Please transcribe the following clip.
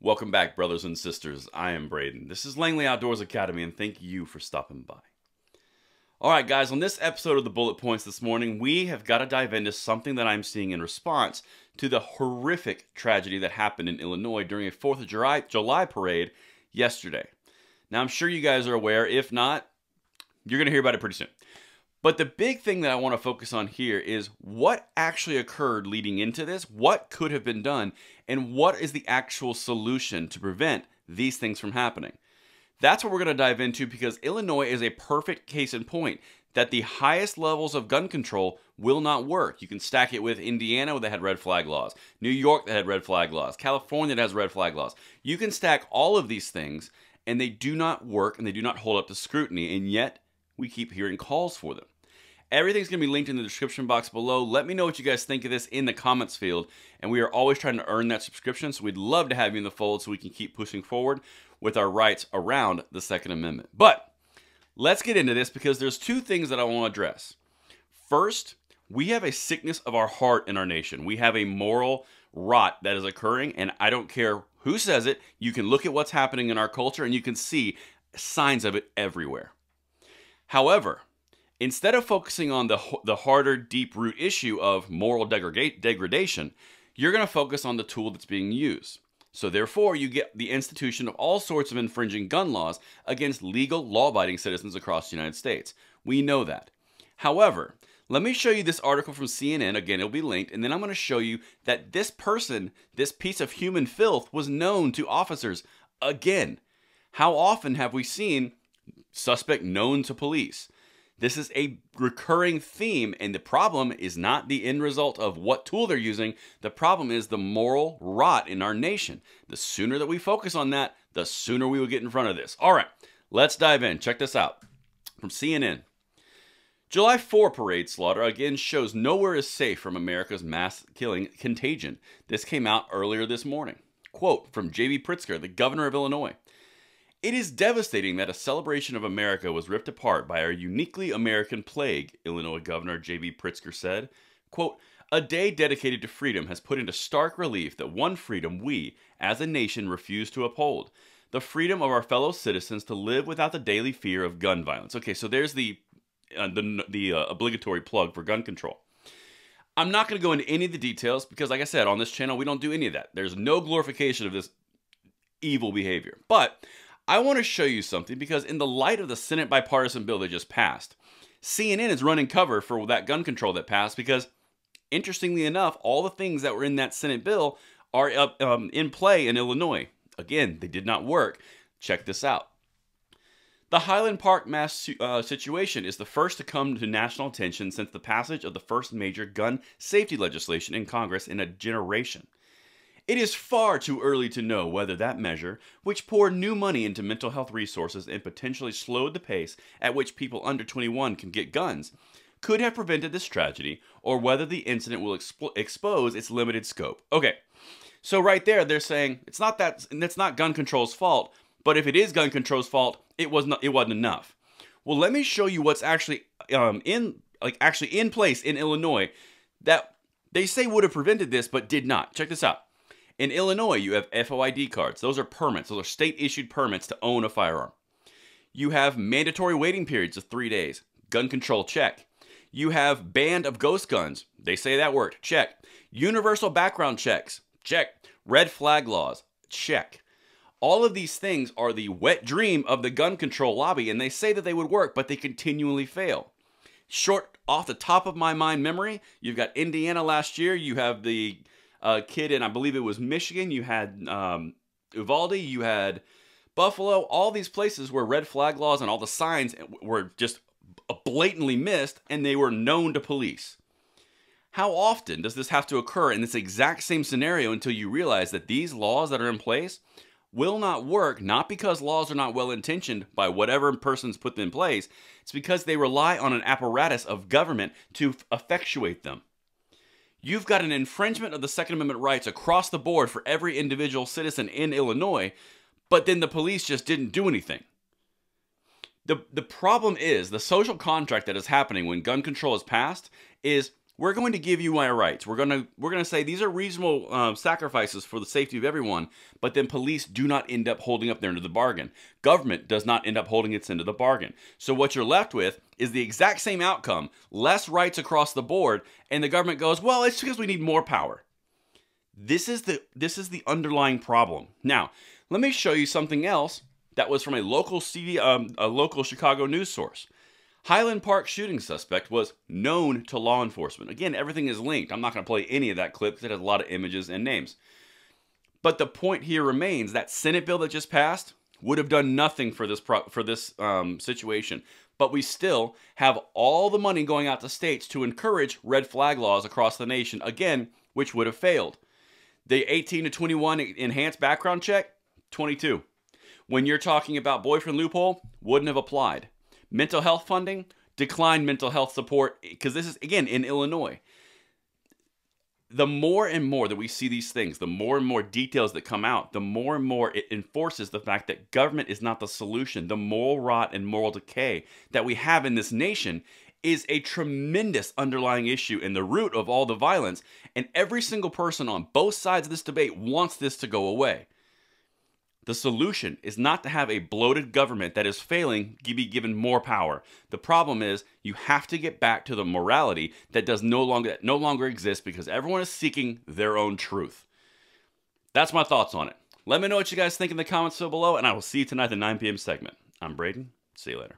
Welcome back, brothers and sisters. I am Braden. This is Langley Outdoors Academy, and thank you for stopping by. Alright guys, on this episode of the Bullet Points this morning, we have got to dive into something that I'm seeing in response to the horrific tragedy that happened in Illinois during a 4th of July parade yesterday. Now, I'm sure you guys are aware. If not, you're going to hear about it pretty soon. But the big thing that I want to focus on here is what actually occurred leading into this, what could have been done, and what is the actual solution to prevent these things from happening. That's what we're going to dive into, because Illinois is a perfect case in point that the highest levels of gun control will not work. You can stack it with Indiana that had red flag laws, New York that had red flag laws, California that has red flag laws. You can stack all of these things and they do not work and they do not hold up to scrutiny, and yet we keep hearing calls for them. Everything's going to be linked in the description box below. Let me know what you guys think of this in the comments field. And we are always trying to earn that subscription, so we'd love to have you in the fold so we can keep pushing forward with our rights around the Second Amendment. But let's get into this, because there's two things that I want to address. First, we have a sickness of our heart in our nation. We have a moral rot that is occurring, and I don't care who says it. You can look at what's happening in our culture and you can see signs of it everywhere. However, instead of focusing on the harder, deep-root issue of moral degradation, you're going to focus on the tool that's being used. So therefore, you get the institution of all sorts of infringing gun laws against legal, law-abiding citizens across the United States. We know that. However, let me show you this article from CNN. Again, it'll be linked, and then I'm going to show you that this person, this piece of human filth, was known to officers. Again, how often have we seen suspect known to police? This is a recurring theme, and the problem is not the end result of what tool they're using. The problem is the moral rot in our nation. The sooner that we focus on that, the sooner we will get in front of this. All right, let's dive in. Check this out from CNN. July 4 parade slaughter again shows nowhere is safe from America's mass killing contagion. This came out earlier this morning. Quote from J.B. Pritzker, the governor of Illinois. It is devastating that a celebration of America was ripped apart by our uniquely American plague, Illinois Governor J.B. Pritzker said. Quote, a day dedicated to freedom has put into stark relief that one freedom we, as a nation, refuse to uphold. The freedom of our fellow citizens to live without the daily fear of gun violence. Okay, so there's the obligatory plug for gun control. I'm not going to go into any of the details because, like I said, on this channel, we don't do any of that. There's no glorification of this evil behavior. But I want to show you something, because in the light of the Senate bipartisan bill that just passed, CNN is running cover for that gun control that passed, because interestingly enough, all the things that were in that Senate bill are in play in Illinois. Again, they did not work. Check this out. The Highland Park mass situation is the first to come to national attention since the passage of the first major gun safety legislation in Congress in a generation. It is far too early to know whether that measure, which poured new money into mental health resources and potentially slowed the pace at which people under 21 can get guns, could have prevented this tragedy, or whether the incident will expose its limited scope. Okay, so right there, they're saying it's not gun control's fault, but if it is gun control's fault, it wasn't enough. Well, let me show you what's actually in place in Illinois that they say would have prevented this, but did not. Check this out. In Illinois, you have FOID cards. Those are permits. Those are state-issued permits to own a firearm. You have mandatory waiting periods of 3 days. Gun control, check. You have ban of ghost guns. They say that worked. Check. Universal background checks. Check. Red flag laws. Check. All of these things are the wet dream of the gun control lobby, and they say that they would work, but they continually fail. Short, off the top of my mind memory, you've got Indiana last year. You have the kid in, I believe it was Michigan. You had Uvalde. You had Buffalo. All these places where red flag laws and all the signs were just blatantly missed, and they were known to police. How often does this have to occur in this exact same scenario until you realize that these laws that are in place will not work, not because laws are not well-intentioned by whatever person's put them in place. It's because they rely on an apparatus of government to effectuate them. You've got an infringement of the Second Amendment rights across the board for every individual citizen in Illinois, but then the police just didn't do anything. The problem is, the social contract that is happening when gun control is passed is we're going to give you my rights. We're gonna say these are reasonable sacrifices for the safety of everyone, but then police do not end up holding up their end of the bargain. Government does not end up holding its end of the bargain. So what you're left with is the exact same outcome, less rights across the board, and the government goes, well, it's because we need more power. This is the underlying problem. Now, let me show you something else that was from a local Chicago news source. Highland Park shooting suspect was known to law enforcement. Again, everything is linked. I'm not going to play any of that clip because it has a lot of images and names. But the point here remains that Senate bill that just passed would have done nothing for this situation. But we still have all the money going out to states to encourage red flag laws across the nation, again, which would have failed. The 18 to 21 enhanced background check, 22. When you're talking about boyfriend loophole, wouldn't have applied. Mental health funding, declined mental health support, because this is, again, in Illinois. The more and more that we see these things, the more and more details that come out, the more and more it enforces the fact that government is not the solution. The moral rot and moral decay that we have in this nation is a tremendous underlying issue and the root of all the violence, and every single person on both sides of this debate wants this to go away. The solution is not to have a bloated government that is failing to be given more power. The problem is you have to get back to the morality that no longer exists because everyone is seeking their own truth. That's my thoughts on it. Let me know what you guys think in the comments below, and I will see you tonight at the 9 p.m. segment. I'm Braden. See you later.